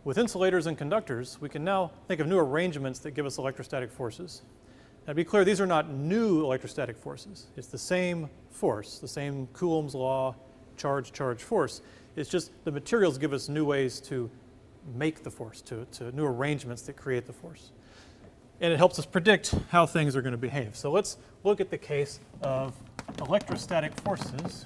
with insulators and conductors, we can now think of new arrangements that give us electrostatic forces. Now, to be clear, these are not new electrostatic forces. It's the same force, the same Coulomb's law, charge, force. It's just the materials give us new ways to make the force, to new arrangements that create the force. And it helps us predict how things are going to behave. So let's look at the case of electrostatic forces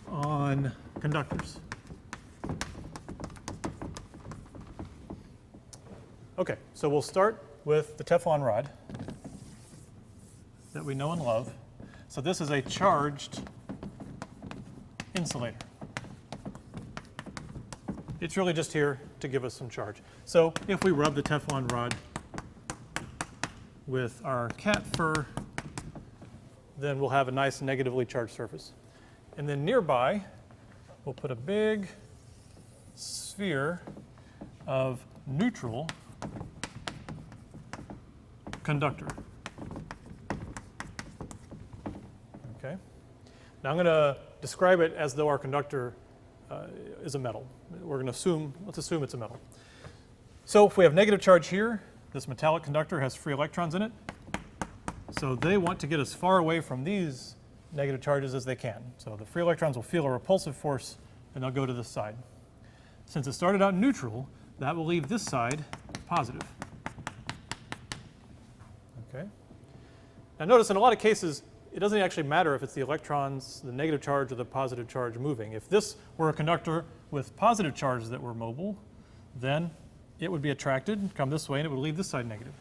on conductors. Okay, so we'll start with the Teflon rod that we know and love. So this is a charged insulator. It's really just here to give us some charge. So if we rub the Teflon rod with our cat fur, then we'll have a nice negatively charged surface. And then nearby, we'll put a big sphere of neutral conductor. Okay. Now I'm going to describe it as though our conductor is a metal. We're going to assume, let's assume it's a metal. So if we have negative charge here, this metallic conductor has free electrons in it. So they want to get as far away from these negative charges as they can. So the free electrons will feel a repulsive force and they'll go to this side. Since it started out neutral, that will leave this side positive. Okay. Now notice in a lot of cases, it doesn't actually matter if it's the electrons, the negative charge, or the positive charge moving. If this were a conductor with positive charges that were mobile, then it would be attracted, come this way, and it would leave this side negative.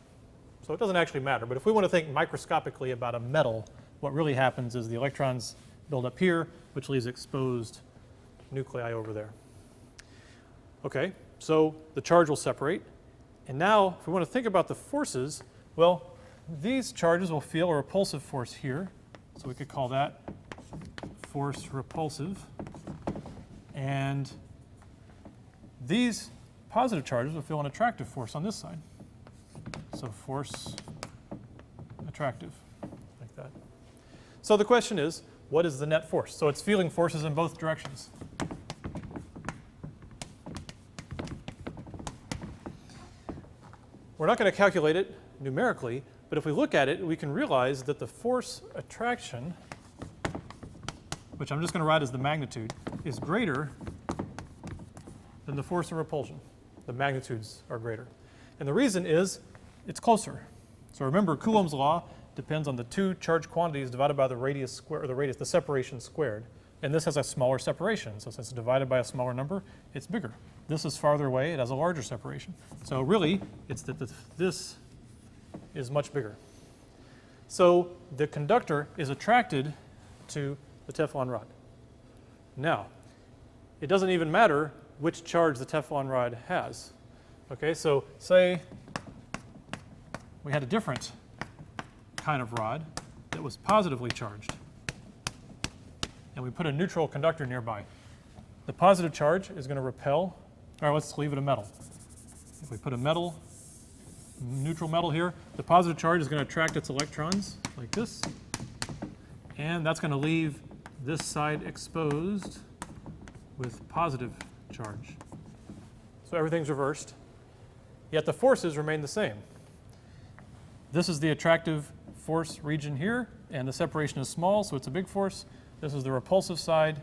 So it doesn't actually matter. But if we want to think microscopically about a metal, what really happens is the electrons build up here, which leaves exposed nuclei over there. Okay, so the charge will separate. And now, if we want to think about the forces, well, these charges will feel a repulsive force here. So we could call that force repulsive. And these positive charges will feel an attractive force on this side. So force attractive, like that. So the question is, what is the net force? So it's feeling forces in both directions. We're not going to calculate it numerically, but if we look at it, we can realize that the force attraction, which I'm just going to write as the magnitude, is greater than the force of repulsion. The magnitudes are greater. And the reason is it's closer. So remember, Coulomb's law depends on the two charge quantities divided by the radius squared, or the separation squared. And this has a smaller separation. So since it's divided by a smaller number, it's bigger. This is farther away. It has a larger separation. So really, it's that this is much bigger. So the conductor is attracted to the Teflon rod. Now, it doesn't even matter which charge the Teflon rod has. Okay, so say we had a different kind of rod that was positively charged, and we put a neutral conductor nearby. The positive charge is going to repel. All right, let's leave it a metal. If we put a metal, neutral metal here, the positive charge is going to attract its electrons like this, and that's going to leave this side exposed with positive charge. So everything's reversed, yet the forces remain the same. This is the attractive force region here, and the separation is small, so it's a big force. This is the repulsive side.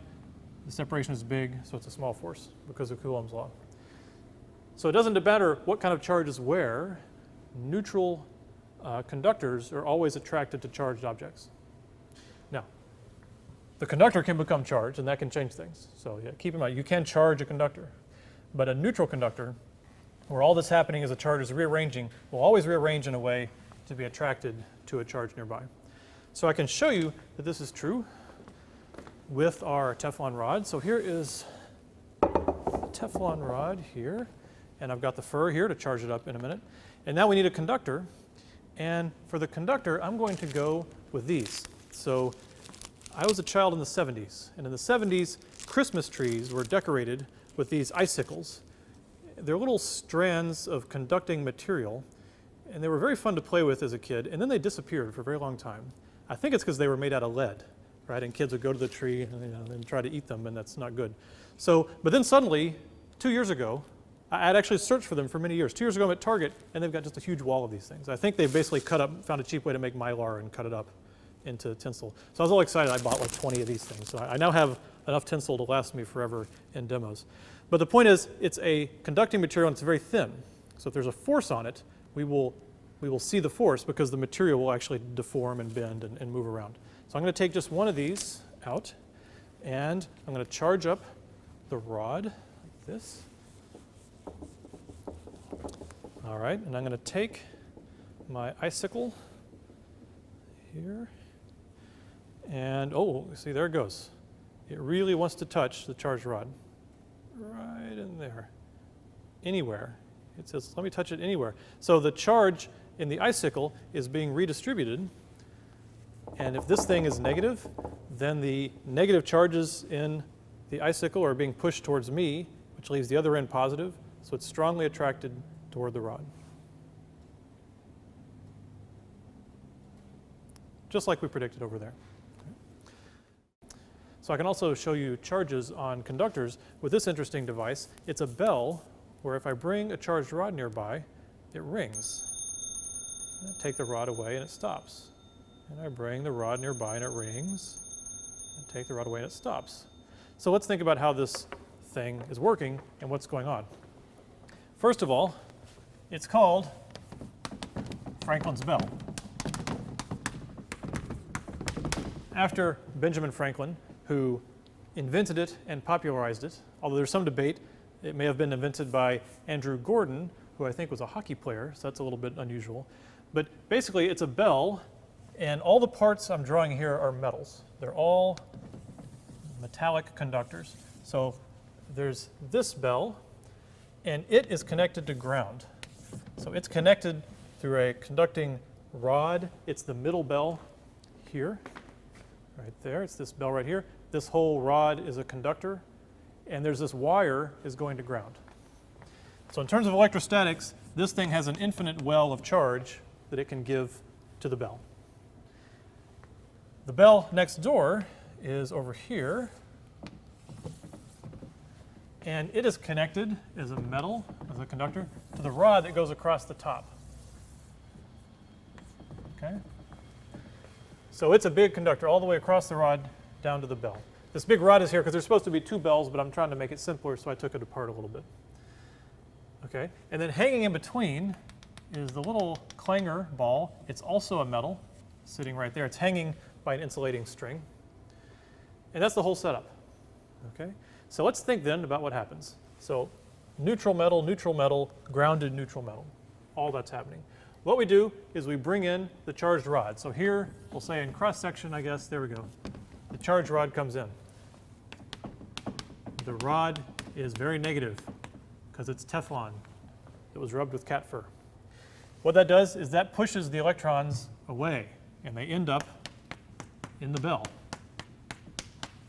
The separation is big, so it's a small force because of Coulomb's law. So it doesn't matter what kind of charge is where. Neutral conductors are always attracted to charged objects. Now, the conductor can become charged, and that can change things. So yeah, keep in mind, you can charge a conductor. But a neutral conductor, where all that's happening is a charge is rearranging, will always rearrange in a way to be attracted to a charge nearby. So I can show you that this is true with our Teflon rod. So here is a Teflon rod here, and I've got the fur here to charge it up in a minute. And now we need a conductor, and for the conductor, I'm going to go with these. So I was a child in the 70s, and in the 70s, Christmas trees were decorated with these icicles. They're little strands of conducting material, and they were very fun to play with as a kid, and then they disappeared for a very long time. I think it's because they were made out of lead, right? And kids would go to the tree and try to eat them, and that's not good. So, but then suddenly, 2 years ago, I'd actually searched for them for many years. 2 years ago, I'm at Target, and they've got just a huge wall of these things. I think they've basically found a cheap way to make Mylar and cut it up into tinsel. So I was all excited. I bought like 20 of these things. So I now have enough tinsel to last me forever in demos. But the point is, it's a conducting material and it's very thin. So if there's a force on it, we will see the force because the material will actually deform and bend and move around. So I'm going to take just one of these out, and I'm going to charge up the rod like this. All right, and I'm going to take my icicle here, and oh, see, there it goes. It really wants to touch the charged rod. Right in there. Anywhere. It says, let me touch it anywhere. So the charge in the icicle is being redistributed, and if this thing is negative, then the negative charges in the icicle are being pushed towards me, which leaves the other end positive, so it's strongly attracted toward the rod. Just like we predicted over there. So I can also show you charges on conductors with this interesting device. It's a bell where if I bring a charged rod nearby, it rings. And I take the rod away and it stops. And I bring the rod nearby and it rings. And take the rod away and it stops. So let's think about how this thing is working and what's going on. First of all, it's called Franklin's bell. After Benjamin Franklin, who invented it and popularized it, although there's some debate, it may have been invented by Andrew Gordon, who I think was a hockey player, so that's a little bit unusual. But basically, it's a bell, and all the parts I'm drawing here are metals. They're all metallic conductors. So there's this bell, and it is connected to ground. So it's connected through a conducting rod. It's the middle bell here, right there. It's this bell right here. This whole rod is a conductor, and there's this wire is going to ground. So in terms of electrostatics, this thing has an infinite well of charge that it can give to the bell. The bell next door is over here, and it is connected as a metal, as a conductor, to the rod that goes across the top. Okay? So it's a big conductor all the way across the rod down to the bell. This big rod is here because there's supposed to be two bells, but I'm trying to make it simpler, so I took it apart a little bit. Okay, and then hanging in between is the little clanger ball. It's also a metal sitting right there. It's hanging by an insulating string. And that's the whole setup. Okay, so let's think then about what happens. So neutral metal, grounded neutral metal. All that's happening. What we do is we bring in the charged rod. So here, we'll say in cross section, I guess, there we go. The charged rod comes in. The rod is very negative because it's Teflon that was rubbed with cat fur. What that does is that pushes the electrons away, and they end up in the bell.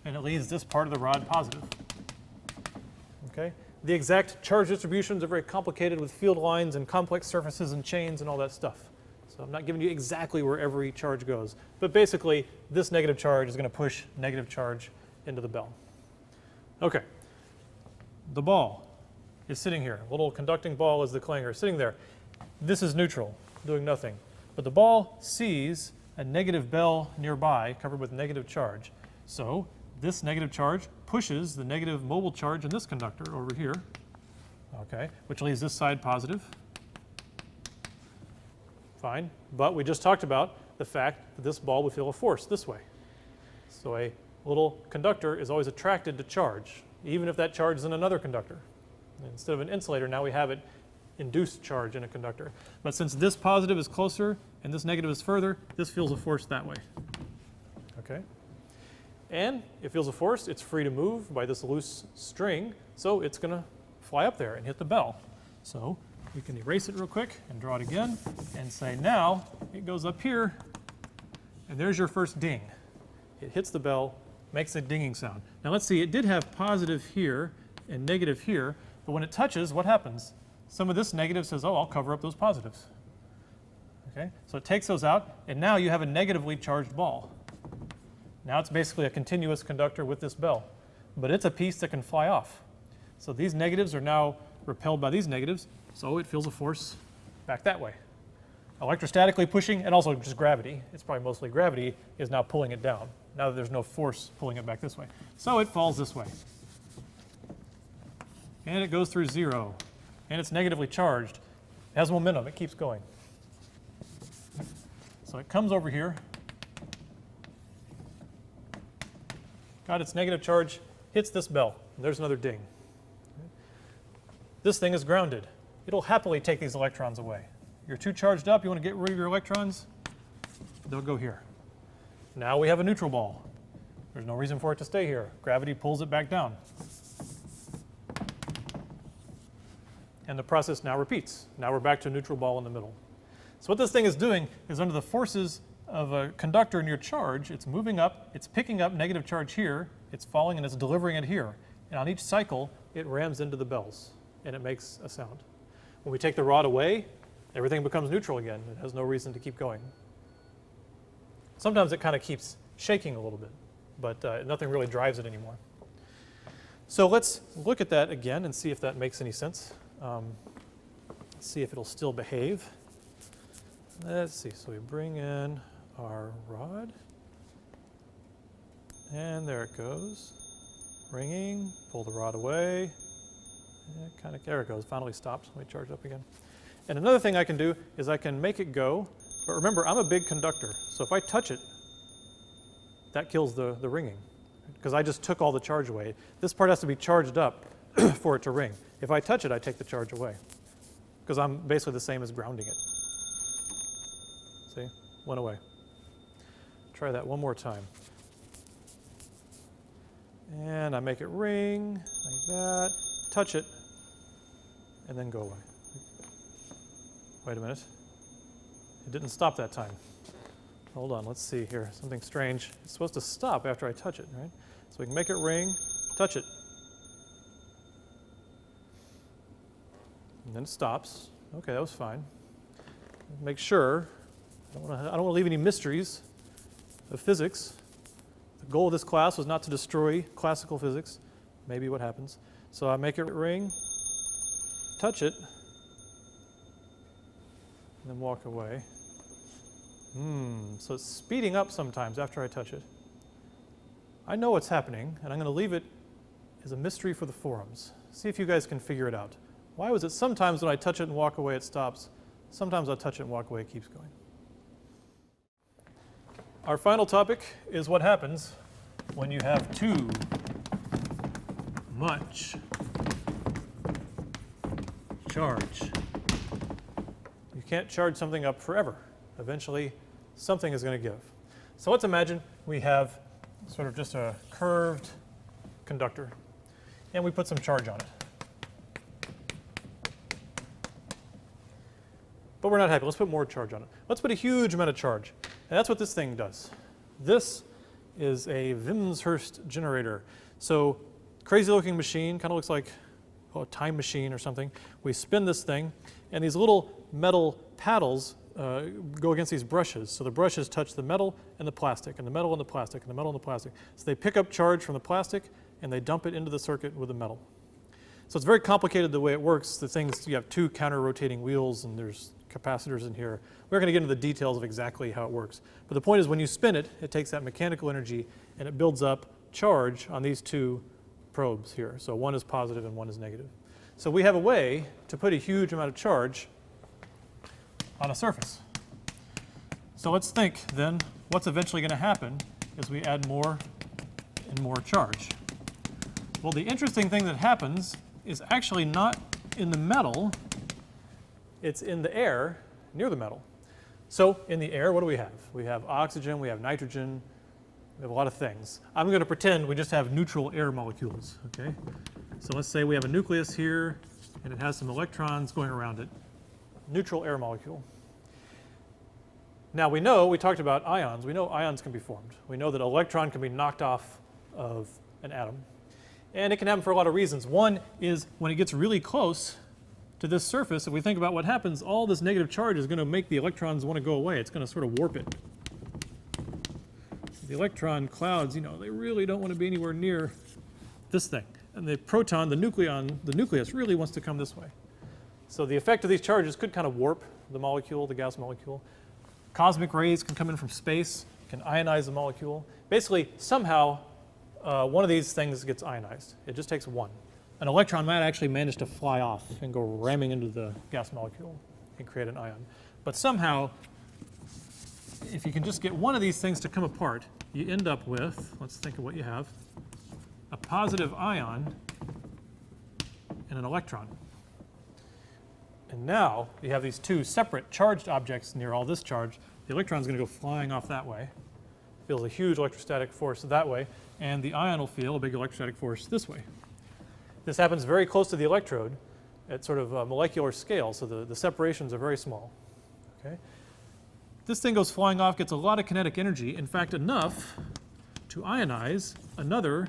And it leaves this part of the rod positive. Okay? The exact charge distributions are very complicated with field lines and complex surfaces and chains and all that stuff. So I'm not giving you exactly where every charge goes. But basically, this negative charge is going to push negative charge into the bell. Okay. The ball is sitting here. A little conducting ball is the clanger sitting there. This is neutral, doing nothing. But the ball sees a negative bell nearby covered with negative charge. So this negative charge pushes the negative mobile charge in this conductor over here, okay, which leaves this side positive. Fine, but we just talked about the fact that this ball would feel a force this way. So a little conductor is always attracted to charge, even if that charge is in another conductor. Instead of an insulator, now we have it induced charge in a conductor. But since this positive is closer and this negative is further, this feels a force that way. Okay? And it feels a force, it's free to move by this loose string, so it's going to fly up there and hit the bell. So we can erase it real quick and draw it again and say now it goes up here, and there's your first ding. It hits the bell, makes a dinging sound. Now let's see, it did have positive here and negative here, but when it touches, what happens? Some of this negative says, oh, I'll cover up those positives. Okay, so it takes those out, and now you have a negatively charged ball. Now it's basically a continuous conductor with this bell, but it's a piece that can fly off. So these negatives are now repelled by these negatives, so it feels a force back that way. Electrostatically pushing, and also just gravity, it's probably mostly gravity, is now pulling it down, now that there's no force pulling it back this way. So it falls this way. And it goes through 0, and it's negatively charged. It has momentum, it keeps going. So it comes over here, got its negative charge, hits this bell, and there's another ding. This thing is grounded. It'll happily take these electrons away. You're too charged up, you want to get rid of your electrons, they'll go here. Now we have a neutral ball. There's no reason for it to stay here. Gravity pulls it back down. And the process now repeats. Now we're back to a neutral ball in the middle. So what this thing is doing is under the forces of a conductor near charge, it's moving up, it's picking up negative charge here, it's falling and it's delivering it here. And on each cycle, it rams into the bells and it makes a sound. When we take the rod away, everything becomes neutral again. It has no reason to keep going. Sometimes it kind of keeps shaking a little bit, but nothing really drives it anymore. So let's look at that again and see if that makes any sense. See if it'll still behave. Let's see, so we bring in our rod, and there it goes. Ringing, pull the rod away, and there it goes, finally stopped. Let me charge it up again. And another thing I can do is I can make it go, but remember, I'm a big conductor, so if I touch it, that kills the ringing, because I just took all the charge away. This part has to be charged up for it to ring. If I touch it, I take the charge away, because I'm basically the same as grounding it. See, went away. Try that one more time. And I make it ring like that, touch it, and then go away. Wait a minute. It didn't stop that time. Hold on, let's see here. Something strange. It's supposed to stop after I touch it, right? So we can make it ring, touch it. And then it stops. Okay, that was fine. Make sure, I don't want to leave any mysteries of physics. The goal of this class was not to destroy classical physics. Maybe what happens. So I make it ring, touch it, and then walk away. So it's speeding up sometimes after I touch it. I know what's happening, and I'm going to leave it as a mystery for the forums. See if you guys can figure it out. Why was it sometimes when I touch it and walk away it stops, sometimes I touch it and walk away it keeps going? Our final topic is what happens when you have too much charge. You can't charge something up forever. Eventually, something is going to give. So let's imagine we have sort of just a curved conductor, and we put some charge on it. But we're not happy. Let's put more charge on it. Let's put a huge amount of charge. And that's what this thing does. This is a Wimshurst generator. So crazy looking machine, kind of looks like a time machine or something. We spin this thing, and these little metal paddles go against these brushes. So the brushes touch the metal and the plastic, and the metal and the plastic, and the metal and the plastic. So they pick up charge from the plastic, and they dump it into the circuit with the metal. So it's very complicated the way it works. The things, you have two counter-rotating wheels, and there's capacitors in here. We're going to get into the details of exactly how it works. But the point is, when you spin it, it takes that mechanical energy and it builds up charge on these two probes here. So one is positive and one is negative. So we have a way to put a huge amount of charge on a surface. So let's think then, what's eventually going to happen is we add more and more charge. Well, the interesting thing that happens is actually not in the metal, it's in the air near the metal. So in the air, what do we have? We have oxygen, we have nitrogen, we have a lot of things. I'm going to pretend we just have neutral air molecules, okay? So let's say we have a nucleus here, and it has some electrons going around it. Neutral air molecule. Now we talked about ions. We know ions can be formed. We know that an electron can be knocked off of an atom. And it can happen for a lot of reasons. One is when it gets really close to this surface, if we think about what happens, all this negative charge is going to make the electrons want to go away. It's going to sort of warp it. The electron clouds, they really don't want to be anywhere near this thing. And the proton, the nucleus really wants to come this way. So the effect of these charges could kind of warp the molecule, the gas molecule. Cosmic rays can come in from space, can ionize the molecule. Basically, somehow, one of these things gets ionized. It just takes one. An electron might actually manage to fly off and go ramming into the gas molecule and create an ion. But somehow, if you can just get one of these things to come apart, you end up with, let's think of what you have, a positive ion and an electron. And now you have these two separate charged objects near all this charge. The electron's going to go flying off that way, feels a huge electrostatic force that way, and the ion will feel a big electrostatic force this way. This happens very close to the electrode at sort of a molecular scale, so the separations are very small. Okay? This thing goes flying off, gets a lot of kinetic energy, in fact enough to ionize another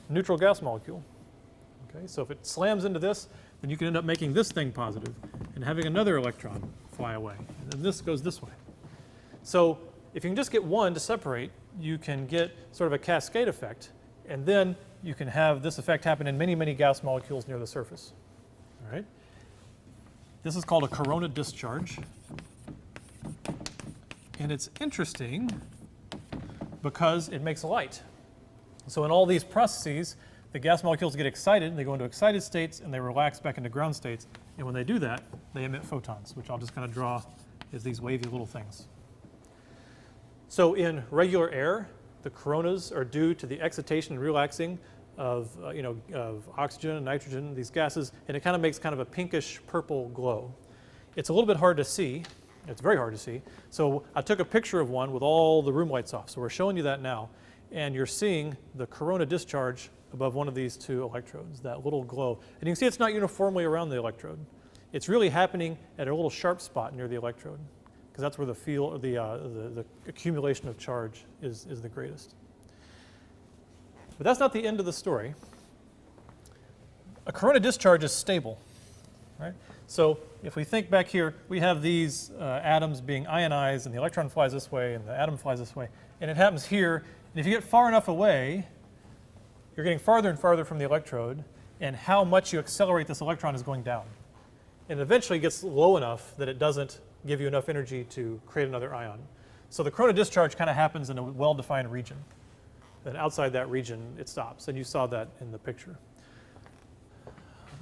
neutral gas molecule. Okay? So if it slams into this, then you can end up making this thing positive and having another electron fly away. And then this goes this way. So if you can just get one to separate, you can get sort of a cascade effect, and then you can have this effect happen in many, many gas molecules near the surface. All right? This is called a corona discharge. And it's interesting because it makes light. So in all these processes, the gas molecules get excited, they go into excited states, and they relax back into ground states. And when they do that, they emit photons, which I'll just kind of draw as these wavy little things. So in regular air, the coronas are due to the excitation and relaxing of, of oxygen and nitrogen, these gases, and it kind of makes kind of a pinkish purple glow. It's a little bit hard to see. It's very hard to see. So I took a picture of one with all the room lights off. So we're showing you that now. And you're seeing the corona discharge above one of these two electrodes, that little glow. And you can see it's not uniformly around the electrode. It's really happening at a little sharp spot near the electrode, because that's where the accumulation of charge is the greatest. But that's not the end of the story. A corona discharge is stable, right? So if we think back here, we have these atoms being ionized, and the electron flies this way, and the atom flies this way, and it happens here. And if you get far enough away, you're getting farther and farther from the electrode, and how much you accelerate this electron is going down. And eventually it gets low enough that it doesn't give you enough energy to create another ion. So the corona discharge kind of happens in a well-defined region. And outside that region, it stops. And you saw that in the picture.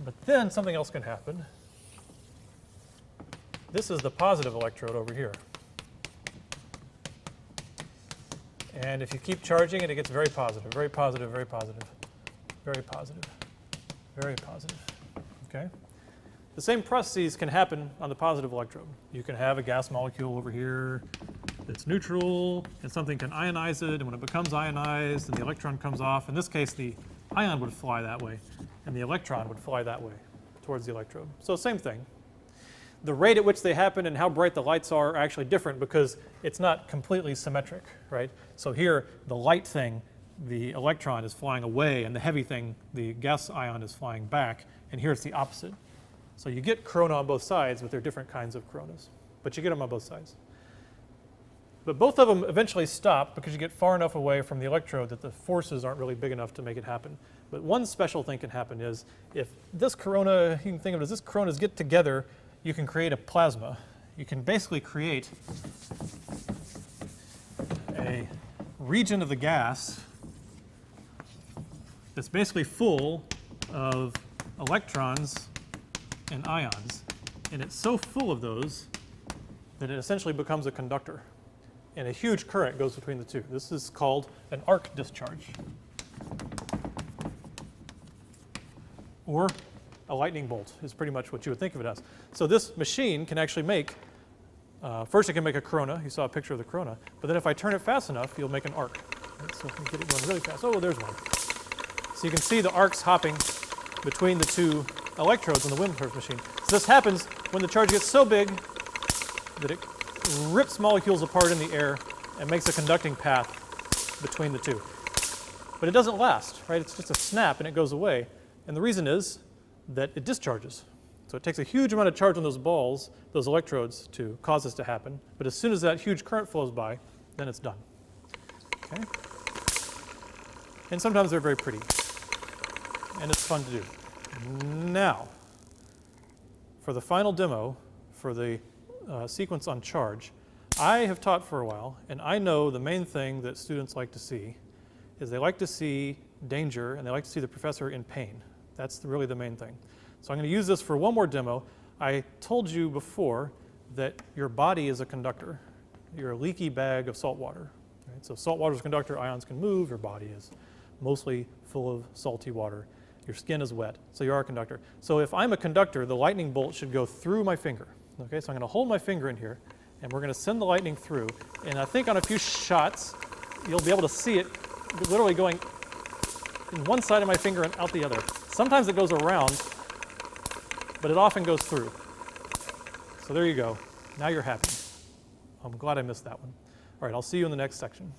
But then something else can happen. This is the positive electrode over here. And if you keep charging it, it gets very positive, very positive, very positive, very positive, very positive. Okay? The same processes can happen on the positive electrode. You can have a gas molecule over here that's neutral, and something can ionize it, and when it becomes ionized and the electron comes off, in this case the ion would fly that way, and the electron would fly that way towards the electrode. So same thing. The rate at which they happen and how bright the lights are actually different because it's not completely symmetric, right? So here, the light thing, the electron is flying away, and the heavy thing, the gas ion, is flying back, and here it's the opposite. So you get corona on both sides, but they're different kinds of coronas. But you get them on both sides. But both of them eventually stop because you get far enough away from the electrode that the forces aren't really big enough to make it happen. But one special thing can happen is if this corona, you can think of it as this coronas get together, you can create a plasma. You can basically create a region of the gas that's basically full of electrons and ions. And it's so full of those that it essentially becomes a conductor. And a huge current goes between the two. This is called an arc discharge, or a lightning bolt is pretty much what you would think of it as. So this machine can actually make, first it can make a corona. You saw a picture of the corona. But then if I turn it fast enough, you'll make an arc. Right, so if we get it going really fast. Oh, there's one. So you can see the arcs hopping between the two electrodes on the Wimshurst machine. So this happens when the charge gets so big that it rips molecules apart in the air and makes a conducting path between the two. But it doesn't last, right? It's just a snap and it goes away. And the reason is that it discharges. So it takes a huge amount of charge on those balls, those electrodes, to cause this to happen. But as soon as that huge current flows by, then it's done. Okay. And sometimes they're very pretty. And it's fun to do. Now, for the final demo, for the sequence on charge, I have taught for a while, and I know the main thing that students like to see is they like to see danger, and they like to see the professor in pain. That's really the main thing. So I'm going to use this for one more demo. I told you before that your body is a conductor. You're a leaky bag of salt water. Right? So salt water is a conductor, ions can move, your body is mostly full of salty water. Your skin is wet, so you are a conductor. So if I'm a conductor, the lightning bolt should go through my finger. Okay, so I'm going to hold my finger in here, and we're going to send the lightning through. And I think on a few shots, you'll be able to see it literally going in one side of my finger and out the other. Sometimes it goes around, but it often goes through. So there you go. Now you're happy. I'm glad I missed that one. All right, I'll see you in the next section.